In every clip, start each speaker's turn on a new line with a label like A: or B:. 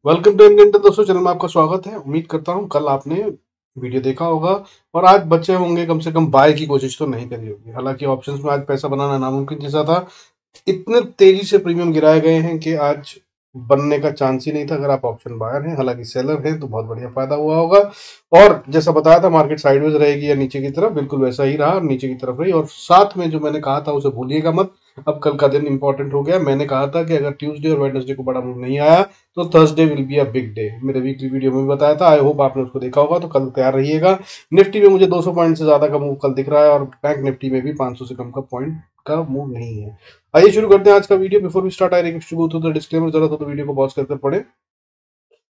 A: Welcome to Indian दोस्तों, channel में आपका स्वागत है। उम्मीद करता हूँ कल आपने वीडियो देखा होगा और आज बच्चे होंगे, कम से कम बाय की कोशिश तो नहीं करी होगी। हालांकि ऑप्शंस में आज पैसा बनाना नामुमकिन जैसा था। इतने तेजी से प्रीमियम गिराए गए हैं कि आज बनने का चांस ही नहीं था अगर आप ऑप्शन बायर हैं। हालांकि सेलर हैं तो बहुत बढ़िया फायदा हुआ होगा। और जैसा बताया था मार्केट साइडवेज रहेगी या नीचे की तरफ, बिल्कुल वैसा ही रहा और नीचे की तरफ रही। और साथ में जो मैंने कहा था उसे भूलिएगा मत। अब कल का दिन इंपॉर्टेंट हो गया। मैंने कहा था कि अगर ट्यूसडे और वेडनेसडे को बड़ा मूव नहीं आया तो Thursday will be a big day. मेरे वीकली वीडियो में भी बताया था। आई होप आपने उसको देखा होगा। तो कल तैयार रहिएगा। निफ्टी में मुझे 200 पॉइंट से ज्यादा का मूव कल दिख रहा है और बैंक निफ्टी में भी 500 से कम का पॉइंट का मूव नहीं है। आइए शुरू करते हैं आज का video. Before we start I request to go through the disclaimer. जरूरत हो तो वीडियो को पॉज कर पढ़े।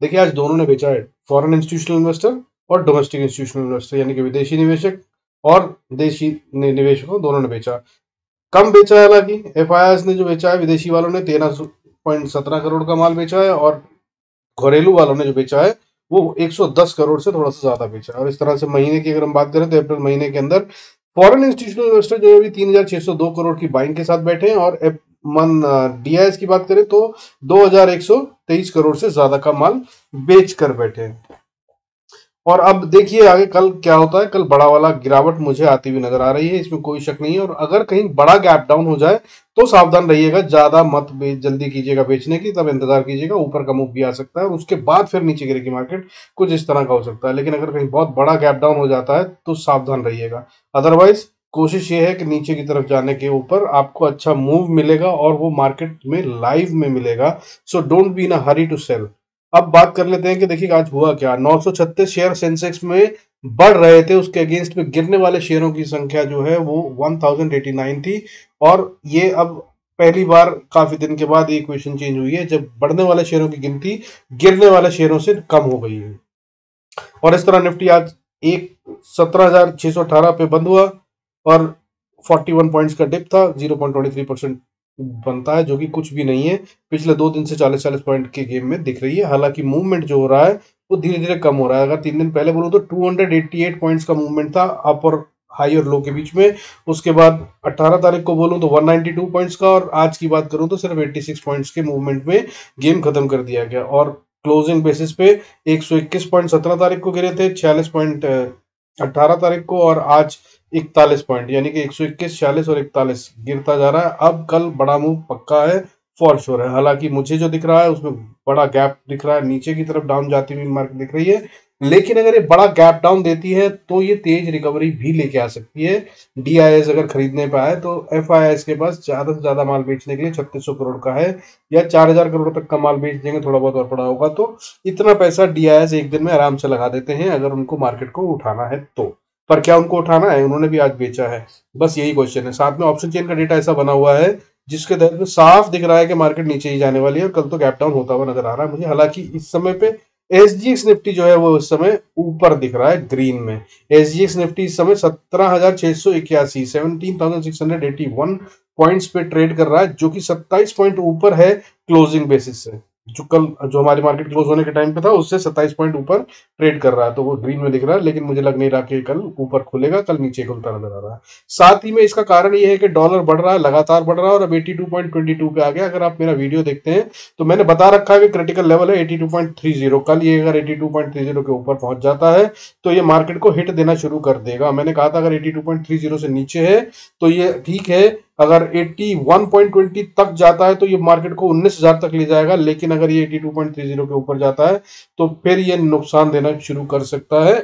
A: देखिए आज दोनों ने बेचा है, फॉरेन इंस्टीट्यूशनल इन्वेस्टर और डोमेस्टिक इंस्टीट्यूशनल इन्वेस्टर, यानी कि विदेशी निवेशक और देशी निवेशकों दोनों ने बेचा। कम बेचा है। हालांकि एफआईआई ने जो बेचा है, विदेशी वालों ने 13.17 करोड़ का माल बेचा है और घरेलू वालों ने जो बेचा है वो 110 करोड़ से थोड़ा सा ज्यादा बेचा है। और इस तरह से महीने की अगर हम बात करें तो अप्रैल महीने के अंदर फॉरेन इंस्टीट्यूशनल इन्वेस्टर जो है अभी 3,602 करोड़ की बाइंग के साथ बैठे हैं और मन डीआईएस की बात करें तो 2,123 करोड़ से ज्यादा का माल बेच कर बैठे हैं। और अब देखिए आगे कल क्या होता है। कल बड़ा वाला गिरावट मुझे आती हुई नजर आ रही है, इसमें कोई शक नहीं है। और अगर कहीं बड़ा गैप डाउन हो जाए तो सावधान रहिएगा, ज्यादा मत जल्दी कीजिएगा बेचने की, तब इंतजार कीजिएगा। ऊपर का मूव भी आ सकता है और उसके बाद फिर नीचे गिरेगी मार्केट, कुछ इस तरह का हो सकता है। लेकिन अगर कहीं बहुत बड़ा गैप डाउन हो जाता है तो सावधान रहिएगा। अदरवाइज कोशिश ये है कि नीचे की तरफ जाने के ऊपर आपको अच्छा मूव मिलेगा और वो मार्केट में लाइव में मिलेगा। So don't be in a hurry to sell. अब बात कर लेते हैं कि देखिए आज हुआ क्या। 936 शेयर सेंसेक्स में बढ़ रहे थे, उसके अगेंस्ट में गिरने वाले शेयरों की संख्या जो है वो 1089 थी। और ये अब पहली बार काफी दिन के बाद ये इक्वेशन चेंज हुई है जब बढ़ने वाले शेयरों की गिनती गिरने वाले शेयरों से कम हो गई है। और इस तरह निफ्टी आज एक 17,618 पे बंद हुआ और 41 पॉइंट्स का डिप था। 0.23% बनता है, जो कि कुछ भी नहीं है। पिछले 2 दिन से 40-40 पॉइंट के गेम में दिख रही है। हालांकि मूवमेंट जो हो रहा है वो धीरे धीरे कम हो रहा है। अगर 3 दिन पहले बोलूं तो 288 पॉइंट्स का मूवमेंट था अप और हाई और लो के बीच में। उसके बाद 18 तारीख को बोलूं तो 192 पॉइंट्स का, और आज की बात करूं तो सिर्फ 86 पॉइंट्स के मूवमेंट में गेम खत्म कर दिया गया। और क्लोजिंग बेसिस पे 121 पॉइंट 17 तारीख को गिरे थे, 46 पॉइंट 18 तारीख को, और आज 41 पॉइंट, यानी कि 121, 46 और 41 गिरता जा रहा है। अब कल बड़ा मूव पक्का है, फॉर श्योर है। हालांकि मुझे जो दिख रहा है उसमें बड़ा गैप दिख रहा है, नीचे की तरफ डाउन जाती हुई मार्केट दिख रही है। लेकिन अगर ये बड़ा गैप डाउन देती है तो ये तेज रिकवरी भी लेके आ सकती है। डीआईएस अगर खरीदने पे आए तो एफआईआई के पास ज्यादा से ज्यादा माल बेचने के लिए 3600 करोड़ का है, या 4,000 करोड़ तक का माल बेच देंगे, थोड़ा बहुत और पड़ा होगा तो इतना पैसा डीआईएस एक दिन में आराम से लगा देते हैं अगर उनको मार्केट को उठाना है तो। पर क्या उनको उठाना है? उन्होंने भी आज बेचा है, बस यही क्वेश्चन है। साथ में ऑप्शन चेन का डेटा ऐसा बना हुआ है जिसके तहत में साफ दिख रहा है कि मार्केट नीचे ही जाने वाली है और कल तो गैप डाउन होता हुआ नजर आ रहा है मुझे। हालांकि इस समय पे एसजीएक्स निफ्टी जो है वो इस समय ऊपर दिख रहा है ग्रीन में। एसजीएक्स निफ्टी इस समय 17,681 17,681 पॉइंट्स पे ट्रेड कर रहा है, जो कि 27 पॉइंट ऊपर है क्लोजिंग बेसिस से। जो कल जो हमारी मार्केट क्लोज होने के टाइम पे था उससे 27 पॉइंट ऊपर ट्रेड कर रहा है, तो वो ग्रीन में दिख रहा है। लेकिन मुझे लग नहीं रहा कि कल ऊपर खुलेगा, कल नीचे खुलता नजर आ रहा है। साथ ही में इसका कारण ये है कि डॉलर बढ़ रहा है, लगातार बढ़ रहा है और अब 82.22 पे आ गया। अगर आप मेरा वीडियो देखते हैं तो मैंने बता रखा है कि क्रिटिकल लेवल है 82.30। कल ये अगर 82.30 के ऊपर पहुंच जाता है तो ये मार्केट को हिट देना शुरू कर देगा। मैंने कहा था अगर 82.30 से नीचे है तो ये ठीक है, अगर 81.20 तक जाता है तो ये मार्केट को 19,000 तक ले जाएगा। लेकिन अगर ये 82.30 के ऊपर जाता है तो फिर ये नुकसान देना शुरू कर सकता है।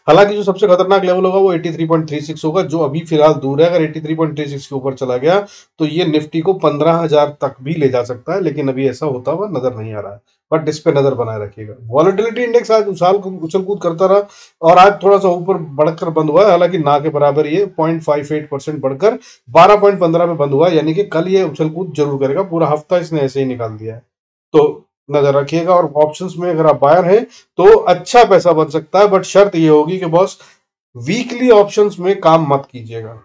A: हालांकि जो सबसे खतरनाक लेवल होगा वो 83.36 होगा, जो अभी फिलहाल दूर है। अगर 83.36 के ऊपर चला गया तो ये निफ्टी को 15,000 तक भी ले जा सकता है, लेकिन अभी ऐसा होता हुआ नजर नहीं आ रहा है। बट इस पे नजर बनाए रखिएगा। वॉलेटिलिटी इंडेक्स आज उछल कूद करता रहा और आज थोड़ा सा ऊपर बढ़कर बंद हुआ है। हालांकि ना के बराबर ये 0.58% बढ़कर 12.15 में बंद हुआ है, यानी कि कल ये उछल कूद जरूर करेगा। पूरा हफ्ता इसने ऐसे ही निकाल दिया है, तो नजर रखिएगा। और ऑप्शंस में अगर आप बायर हैं तो अच्छा पैसा बन सकता है, बट शर्त ये होगी कि बॉस वीकली ऑप्शंस में काम मत कीजिएगा,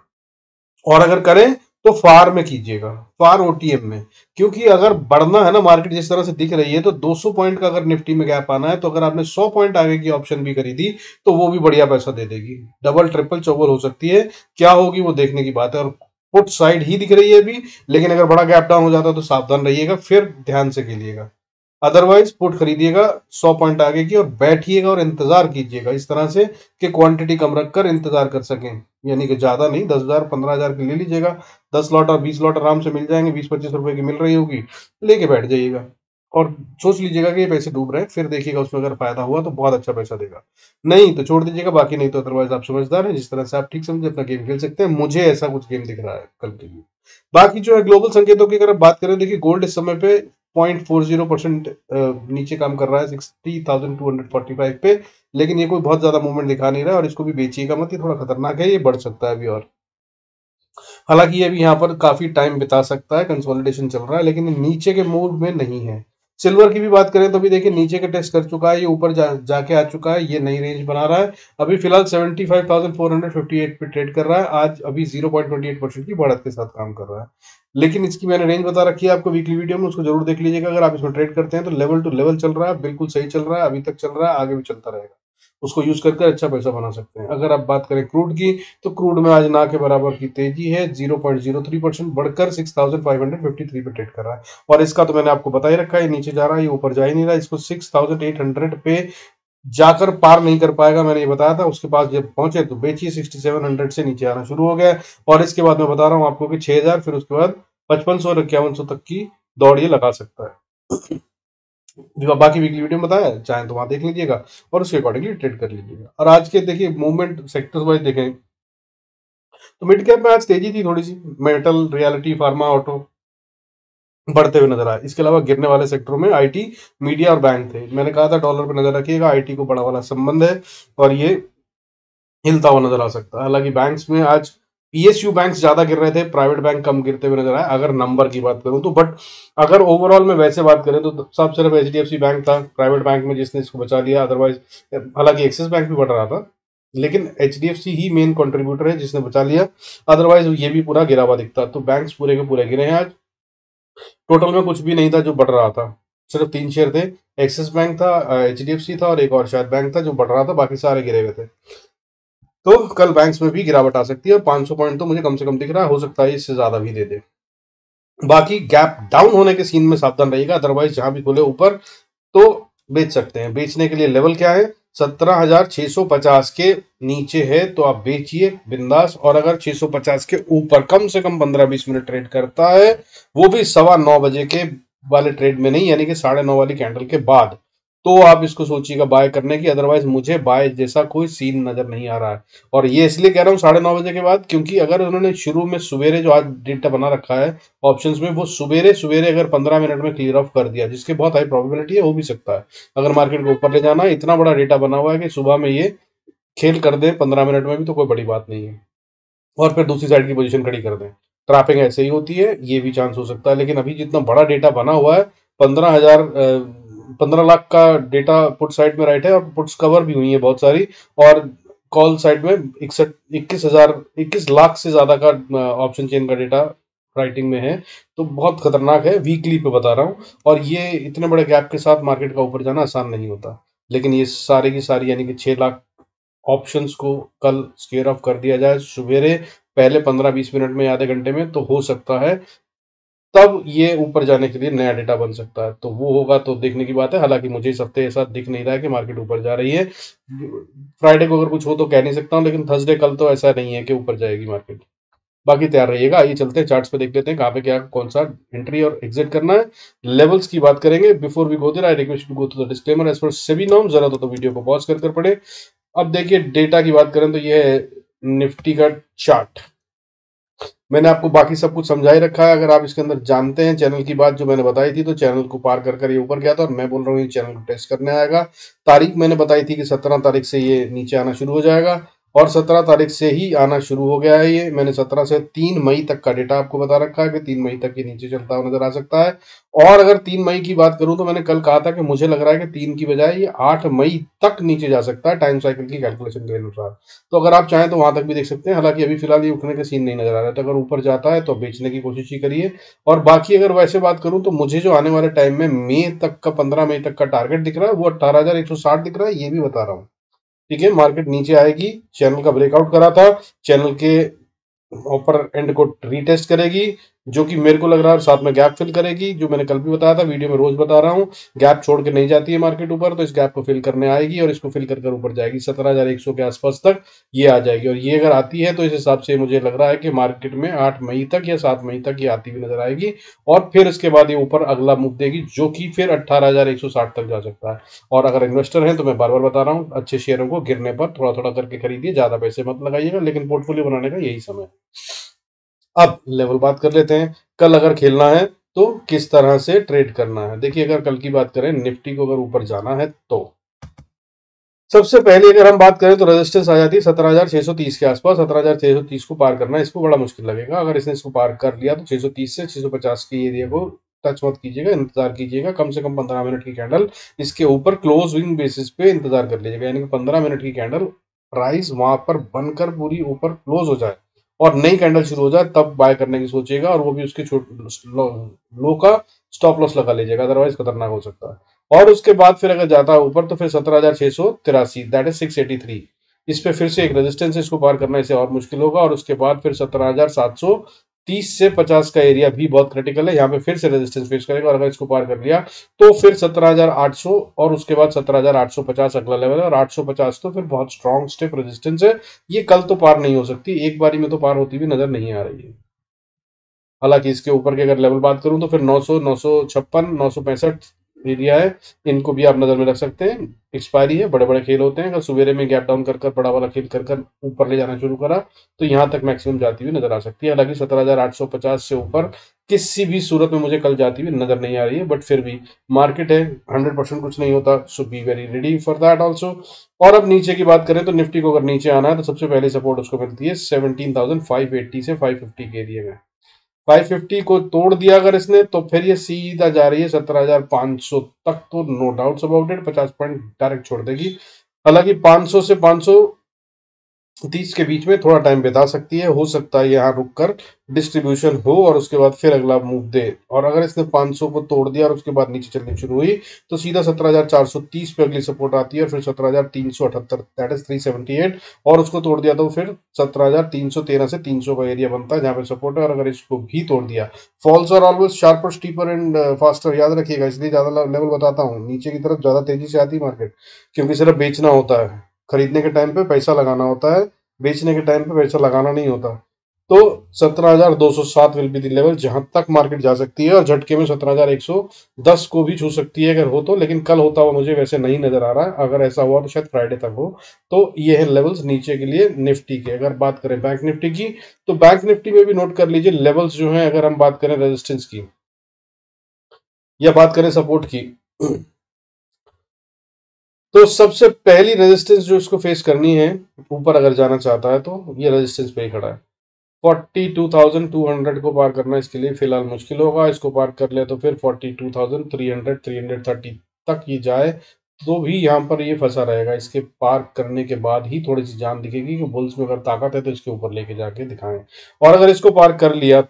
A: और अगर करें तो फार में कीजिएगा, फार ओटीएम में। क्योंकि अगर बढ़ना है ना मार्केट जिस तरह से दिख रही है तो 200 पॉइंट का अगर निफ्टी में गैप आना है तो अगर आपने 100 पॉइंट आगे की ऑप्शन भी खरीदी तो वो भी बढ़िया पैसा दे देगी, डबल ट्रिपल चौबल हो सकती है। क्या होगी वो देखने की बात है। और पुट साइड ही दिख रही है अभी, लेकिन अगर बड़ा गैप डाउन हो जाता है तो सावधान रहिएगा, फिर ध्यान से खेलिएगा। अदरवाइज पुट खरीदिएगा 100 पॉइंट आगे की और बैठिएगा और इंतजार कीजिएगा इस तरह से कि क्वांटिटी कम रखकर इंतजार कर सकें, यानी कि ज्यादा नहीं, 10,000 15,000 की ले लीजिएगा, 10 लॉट और 20 लॉट आराम से मिल जाएंगे, 20-25 रुपए की मिल रही होगी, लेके बैठ जाइएगा और सोच लीजिएगा कि ये पैसे डूब रहे हैं, फिर देखिएगा उसमें अगर फायदा हुआ तो बहुत अच्छा पैसा देगा, नहीं तो छोड़ दीजिएगा, बाकी नहीं तो अदरवाइज आप समझदार हैं, जिस तरह से आप ठीक समझे अपना गेम खेल सकते हैं। मुझे ऐसा कुछ गेम दिख रहा है कल के लिए। बाकी जो है ग्लोबल संकेतों की अगर बात करें, देखिए गोल्ड इस समय पे 0.40% नीचे काम कर रहा है 60,245 पे, लेकिन ये कोई बहुत ज्यादा मूवमेंट दिखा नहीं रहा है और इसको भी बेचिएगा मत, ये थोड़ा खतरनाक है, ये बढ़ सकता है अभी और। हालांकि ये भी यहाँ पर काफी टाइम बिता सकता है, कंसोलिडेशन चल रहा है, लेकिन ये नीचे के मूड में नहीं है। सिल्वर की भी बात करें तो भी देखिए नीचे के टेस्ट कर चुका है, ये ऊपर जाके आ चुका है, ये नई रेंज बना रहा है, अभी फिलहाल 75,458 पे ट्रेड कर रहा है, आज अभी 0.28% की बढ़त के साथ काम कर रहा है। लेकिन इसकी मैंने रेंज बता रखी है आपको वीकली वीडियो में, उसको जरूर देख लीजिएगा। अगर आप इसमें ट्रेड करते हैं तो लेवल टू लेवल चल रहा है, बिल्कुल सही चल रहा है, अभी तक चल रहा है, आगे भी चलता रहेगा, उसको यूज करके अच्छा पैसा बना सकते हैं। अगर आप बात करें क्रूड की, तो क्रूड में आज ना के बराबर की तेजी है, 0.03% बढ़कर 6,553 पे ट्रेड कर रहा है। और इसका तो मैंने आपको बता ही रखा है, नीचे जा रहा है, ये ऊपर जा ही नहीं रहा, इसको 6,800 पे जाकर पार नहीं कर पाएगा, मैंने ये बताया था। उसके पास जब पहुंचे तो बेचिए, 6700 से नीचे आना शुरू हो गया है, और इसके बाद मैं बता रहा हूँ आपको कि 6,000, फिर उसके बाद 5500 और 5100 तक की दौड़ ये लगा सकता है। जो बाकी वीकली वीडियो में बताया, चाहे तो वहां देख लीजिएगा और उसके अकॉर्डिंगली ट्रेड कर लीजिएगा। और आज के देखिए मूवमेंट सेक्टर्स वाइज देखें तो मिड कैप में आज तेजी थी थोड़ी सी, मेटल, रियलिटी, फार्मा, ऑटो बढ़ते हुए नजर आए। इसके अलावा गिरने वाले सेक्टरों में आईटी, मीडिया और बैंक थे। मैंने कहा था डॉलर पर नजर रखिएगा, आईटी को बड़ा वाला संबंध है और ये हिलता हुआ नजर आ सकता है। हालांकि बैंक्स में आज पीएसयू बैंक्स ज्यादा गिर रहे थे, प्राइवेट बैंक कम गिरते हुए नजर आए अगर नंबर की बात करूं तो। बट अगर ओवरऑल में वैसे बात करें तो सब सिर्फ एचडीएफसी बैंक था प्राइवेट बैंक में जिसने इसको बचा लिया, अदरवाइज हालांकि एक्सिस बैंक भी बढ़ रहा था, लेकिन एचडीएफसी ही मेन कंट्रीब्यूटर है जिसने बचा लिया, अदरवाइज ये भी पूरा गिरा हुआ दिखता। तो बैंक्स पूरे के पूरे गिरे हैं आज। टोटल में कुछ भी नहीं था जो बढ़ रहा था, सिर्फ 3 शेयर थे, एक्सिस बैंक था, एचडीएफसी था और एक और शायद बैंक था जो बढ़ रहा था, बाकी सारे गिरे हुए थे। तो कल बैंक्स में भी गिरावट आ सकती है, 500 पॉइंट तो मुझे कम से कम दिख रहा है, हो सकता है इससे ज्यादा भी दे दे। बाकी गैप डाउन होने के सीन में सावधान रहिएगा, अदरवाइज जहां भी खुले ऊपर तो बेच सकते हैं। बेचने के लिए लेवल क्या है, 17,650 के नीचे है तो आप बेचिए बिंदास, और अगर 650 के ऊपर कम से कम 15-20 मिनट ट्रेड करता है, वो भी 9:15 बजे के वाले ट्रेड में नहीं, यानी कि 9:30 वाली कैंडल के बाद, तो आप इसको सोचिएगा बाय करने की। अदरवाइज मुझे बाय जैसा कोई सीन नजर नहीं आ रहा है, और ये इसलिए कह रहा हूँ 9:30 बजे के बाद, क्योंकि अगर उन्होंने शुरू में सवेरे जो आज डेटा बना रखा है ऑप्शंस में, वो सवेरे सवेरे अगर 15 मिनट में क्लियर ऑफ कर दिया, जिसकी बहुत हाई प्रोबेबिलिटी है, हो भी सकता है। अगर मार्केट को ऊपर ले जाना है, इतना बड़ा डेटा बना हुआ है कि सुबह में ये खेल कर दे 15 मिनट में भी, तो कोई बड़ी बात नहीं है, और फिर दूसरी साइड की पोजीशन खड़ी कर दें। ट्रैपिंग ऐसे ही होती है, ये भी चांस हो सकता है। लेकिन अभी जितना बड़ा डेटा बना हुआ है, 15 लाख का डेटा पुट साइड में राइट है, और पुट्स कवर भी हुई है बहुत सारी, और कॉल साइड में 21 लाख से ज्यादा का ऑप्शन चेन का डेटा राइटिंग में है। तो बहुत खतरनाक है, वीकली पे बता रहा हूँ। और ये इतने बड़े गैप के साथ मार्केट का ऊपर जाना आसान नहीं होता, लेकिन ये सारी की सारी यानी कि 6 लाख ऑप्शंस को कल स्क्वेयर ऑफ कर दिया जाए सवेरे, पहले 15-20 मिनट में, आधे घंटे में, तो हो सकता है तब ये ऊपर जाने के लिए नया डेटा बन सकता है। तो वो होगा तो देखने की बात है। हालांकि मुझे इस हफ्ते ऐसा दिख नहीं रहा है कि मार्केट ऊपर जा रही है। फ्राइडे को अगर कुछ हो तो कह नहीं सकता हूँ, लेकिन थर्सडे कल तो ऐसा नहीं है कि ऊपर जाएगी मार्केट। बाकी तैयार रहिएगा। आइए चलते हैं चार्ट्स पे, देख लेते हैं कहाँ पे क्या कौन सा एंट्री और एग्जिट करना है। लेवल्स की बात करेंगे। Before we go there I request to go to the disclaimer as per SEBI norms. जरा तो वीडियो को पॉज कर पड़े। अब देखिए डेटा की बात करें तो ये है निफ्टी का चार्ट। मैंने आपको बाकी सब कुछ समझा ही रखा है। अगर आप इसके अंदर जानते हैं चैनल की बात जो मैंने बताई थी, तो चैनल को पार कर ये ऊपर गया था, और मैं बोल रहा हूँ ये चैनल को टेस्ट करने आएगा। तारीख मैंने बताई थी कि 17 तारीख से ये नीचे आना शुरू हो जाएगा, और 17 तारीख से ही आना शुरू हो गया है। ये मैंने 17 से 3 मई तक का डेटा आपको बता रखा है कि 3 मई तक ये नीचे चलता हुआ नजर आ सकता है। और अगर 3 मई की बात करूं तो मैंने कल कहा था कि मुझे लग रहा है कि 3 की बजाय ये 8 मई तक नीचे जा सकता है, टाइम साइकिल की कैलकुलेशन के अनुसार। तो अगर आप चाहें तो वहां तक भी देख सकते हैं। हालांकि अभी फिलहाल ये उठने का सीन नहीं नजर आ रहा है, तो अगर ऊपर जाता है तो बेचने की कोशिश ही करिए। और बाकी अगर वैसे बात करूं तो मुझे जो आने वाले टाइम में मई तक का, 15 मई तक का टारगेट दिख रहा है, वो 18,160 दिख रहा है, ये भी बता रहा हूँ। ठीक है, मार्केट नीचे आएगी, चैनल का ब्रेकआउट करा था, चैनल के ऊपर एंड को रीटेस्ट करेगी, जो कि मेरे को लग रहा है साथ में गैप फिल करेगी, जो मैंने कल भी बताया था, वीडियो में रोज बता रहा हूँ। गैप छोड़ के नहीं जाती है मार्केट ऊपर, तो इस गैप को फिल करने आएगी और इसको फिल कर कर ऊपर जाएगी 17,100 के आसपास तक ये आ जाएगी। और ये अगर आती है तो इस हिसाब से मुझे लग रहा है कि मार्केट में 8 मई तक या 7 मई तक ये आती हुई नजर आएगी और फिर इसके बाद ये ऊपर अगला मूव देगी, जो कि फिर 18,160 तक जा सकता है। और अगर इन्वेस्टर हैं तो मैं बार बार बता रहा हूँ, अच्छे शेयरों को गिरने पर थोड़ा थोड़ा करके खरीदिए, ज्यादा पैसे मत लगाइएगा, लेकिन पोर्टफोलियो बनाने का यही समय है। अब लेवल बात कर लेते हैं, कल अगर खेलना है तो किस तरह से ट्रेड करना है। देखिए, अगर कल की बात करें, निफ्टी को अगर ऊपर जाना है तो सबसे पहले अगर हम बात करें तो रेजिस्टेंस आ जाती है 17,630 के आसपास। 17,630 को पार करना इसको बड़ा मुश्किल लगेगा। अगर इसने इसको पार कर लिया तो 630 से 650 के एरिया को टच मत कीजिएगा, इंतजार कीजिएगा। कम से कम 15 मिनट की कैंडल इसके ऊपर क्लोजिंग बेसिस पे इंतजार कर लीजिएगा, यानी कि 15 मिनट की कैंडल प्राइस वहां पर बनकर पूरी ऊपर क्लोज हो जाए और नई कैंडल शुरू हो जाए, तब बाय करने की सोचिएगा, और वो भी उसके लो का स्टॉप लॉस लगा लीजिएगा, अदरवाइज खतरनाक हो सकता है। और उसके बाद फिर अगर जाता है ऊपर तो फिर 17,683, दैट इज 683, इस पे फिर से एक रेजिस्टेंस है, इसको पार करना इसे और मुश्किल होगा। और उसके बाद फिर 17,730 से 50 का एरिया भी बहुत क्रिटिकल है, यहाँ पे फिर से रेजिस्टेंस फेस करेगा, और अगर इसको पार कर लिया तो फिर 17,800 और उसके बाद 17,850 अगला लेवल है। और 850 तो फिर बहुत स्ट्रॉन्ग स्टेप रेजिस्टेंस है, ये कल तो पार नहीं हो सकती, एक बारी में तो पार होती हुई नजर नहीं आ रही है। हालांकि इसके ऊपर की अगर लेवल बात करूं तो फिर 900, 956, 965 एरिया है, इनको भी आप नजर में रख सकते हैं। एक्सपायरी है, बड़े बड़े खेल होते हैं, अगर सुबेरे में गैप डाउन कर कर बड़ा वाला खेल कर कर ऊपर ले जाना शुरू करा तो यहां तक मैक्सिमम जाती हुई नजर आ सकती है। हालांकि 17,850 से ऊपर किसी भी सूरत में मुझे कल जाती हुई नजर नहीं आ रही है, बट फिर भी मार्केट है, 100% कुछ नहीं होता, so be very ready for that also. और अब नीचे की बात करें तो निफ्टी को अगर नीचे आना है तो सबसे पहले सपोर्ट उसको मिलती है 17,580 से 550 के एरिया में। 550 को तोड़ दिया अगर इसने तो फिर ये सीधा जा रही है 17,500 तक, तो no doubts about it 50 point direct छोड़ देगी। हालांकि 500 से 530 के बीच में थोड़ा टाइम बिता सकती है, हो सकता है यहाँ रुक कर डिस्ट्रीब्यूशन हो और उसके बाद फिर अगला मूव दे। और अगर इसने 500 को तोड़ दिया और उसके बाद नीचे चलनी शुरू हुई तो सीधा 17,430 पे अगली सपोर्ट आती है, और फिर 17,378, दैट इज 378, और उसको तोड़ दिया तो फिर 17,313 से 300 का एरिया बनता है जहां पे सपोर्ट है। और अगर इसको भी तोड़ दिया, falls are always sharper, steeper and faster, याद रखिएगा, इसलिए ज्यादा लेवल बताता हूँ, नीचे की तरफ ज्यादा तेजी से आती है मार्केट, क्योंकि सिर्फ बेचना होता है, खरीदने के टाइम पे पैसा लगाना होता है, बेचने के टाइम पे पैसा लगाना नहीं होता। तो 17,207 विल बी द लेवल जहां तक मार्केट जा सकती है, और झटके में 17,110 को भी छू सकती है अगर हो तो, लेकिन कल होता हुआ मुझे वैसे नहीं नजर आ रहा है। अगर ऐसा हुआ तो शायद फ्राइडे तक हो। तो ये है लेवल्स नीचे के लिए निफ्टी के। अगर बात करें बैंक निफ्टी की, तो बैंक निफ्टी में भी नोट कर लीजिए लेवल्स जो है, अगर हम बात करें रेजिस्टेंस की या बात करें सपोर्ट की, तो सबसे पहली रेजिस्टेंस जो इसको फेस करनी है ऊपर अगर जाना चाहता है तो ये रेजिस्टेंस पे ही खड़ा है। 42,200 को पार करना इसके लिए फिलहाल मुश्किल होगा। इसको पार कर लिया तो फिर 42,300, 330 तक ये जाए तो भी यहाँ पर ये फंसा रहेगा। इसके पार करने के बाद ही थोड़ी सी जान दिखेगी कि बुल्स में अगर ताकत है तो इसके ऊपर लेके जाके दिखाएं। और अगर इसको पार कर लिया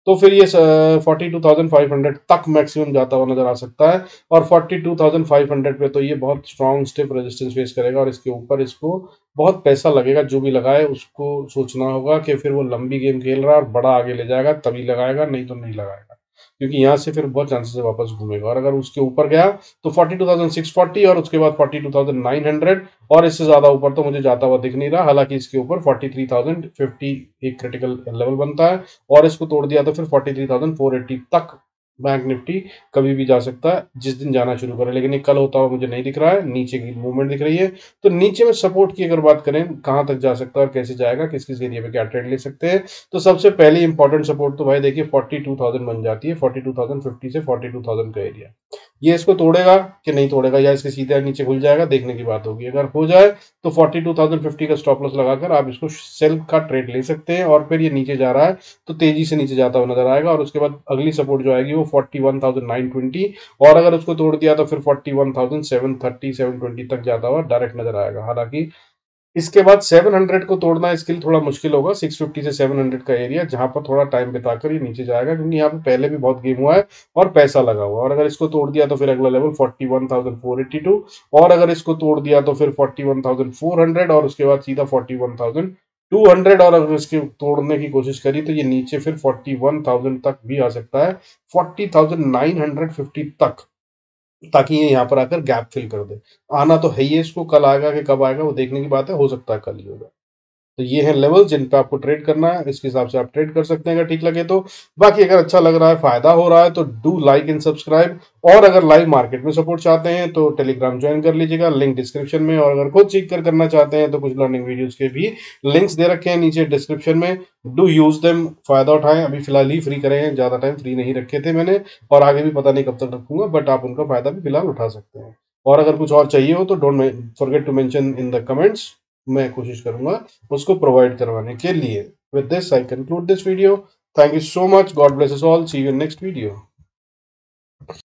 A: तो फिर ये 42,500 तक मैक्सिमम जाता हुआ नजर आ सकता है। और 42,500 पे तो ये बहुत स्ट्रॉन्ग स्टेप रेजिस्टेंस फेस करेगा, और इसके ऊपर इसको बहुत पैसा लगेगा। जो भी लगाए उसको सोचना होगा कि फिर वो लंबी गेम खेल रहा है और बड़ा आगे ले जाएगा तभी लगाएगा, नहीं तो नहीं लगाएगा, क्योंकि यहाँ से फिर बहुत चांसेस है वापस घूमेगा। और अगर उसके ऊपर गया तो 42,640 और उसके बाद 42,900, और इससे ज्यादा ऊपर तो मुझे जाता हुआ दिख नहीं रहा। हालांकि इसके ऊपर 43,050 एक क्रिटिकल लेवल बनता है, और इसको तोड़ दिया तो फिर 43,480 तक बैंक निफ्टी कभी भी जा सकता है जिस दिन जाना शुरू करे। लेकिन ये कल होता हुआ मुझे नहीं दिख रहा है, नीचे की मूवमेंट दिख रही है। तो नीचे में सपोर्ट की अगर बात करें कहां तक जा सकता है और कैसे जाएगा, किस किस एरिया पे क्या ट्रेड ले सकते हैं, तो सबसे पहली इंपॉर्टेंट सपोर्ट तो भाई देखिए 42,000 बन जाती है। 42,050 से 42,000 का एरिया, ये इसको तोड़ेगा कि नहीं तोड़ेगा, या इसके सीधे नीचे खुल जाएगा, देखने की बात होगी। अगर हो जाए तो 42,050 का स्टॉप लॉस लगाकर आप इसको सेल का ट्रेड ले सकते हैं। और फिर ये नीचे जा रहा है तो तेजी से नीचे जाता हुआ नजर आएगा, और उसके बाद अगली सपोर्ट जो आएगी वो 41,920, और अगर उसको तोड़ दिया तो फिर 41,730, 720 तक जाता हुआ डायरेक्ट नजर आएगा। हालांकि इसके बाद 700 को तोड़ना इसके लिए थोड़ा मुश्किल होगा, 650 से 700 का एरिया, जहां पर थोड़ा टाइम बिताकर ये नीचे जाएगा, क्योंकि यहाँ पे पहले भी बहुत गेम हुआ है और पैसा लगा हुआ है। और अगर इसको तोड़ दिया तो फिर अगला लेवल 41,482, और अगर इसको तोड़ दिया तो फिर 41,400, और उसके बाद सीधा 41,000 200 और अगर इसके तोड़ने की कोशिश करी तो ये नीचे फिर 41,000 तक भी आ सकता है, 40,950 तक, ताकि ये यहाँ पर आकर गैप फिल कर दे। आना तो है ही है इसको, कल आएगा कि कब आएगा वो देखने की बात है, हो सकता है कल ही होगा। तो ये है लेवल जिन पे आपको ट्रेड करना है, इसके हिसाब से आप ट्रेड कर सकते हैं अगर ठीक लगे तो। बाकी अगर अच्छा लग रहा है, फायदा हो रहा है तो डू लाइक एंड सब्सक्राइब। और अगर लाइव मार्केट में सपोर्ट चाहते हैं तो टेलीग्राम ज्वाइन कर लीजिएगा, लिंक डिस्क्रिप्शन में। और अगर खुद सीख कर करना चाहते हैं तो कुछ लर्निंग वीडियोस के भी लिंक्स दे रखे हैं नीचे डिस्क्रिप्शन में, डू यूज देम, फायदा उठाएं। अभी फिलहाल ही फ्री करे हैं, ज्यादा टाइम फ्री नहीं रखे थे मैंने, और आगे भी पता नहीं कब तक रखूंगा, बट आप उनका फायदा भी फिलहाल उठा सकते हैं। और अगर कुछ और चाहिए हो तो don't forget to mention in the comments, मैं कोशिश करूंगा उसको प्रोवाइड करवाने के लिए। With this I conclude this video. Thank you so much, God bless us all, see you in next video.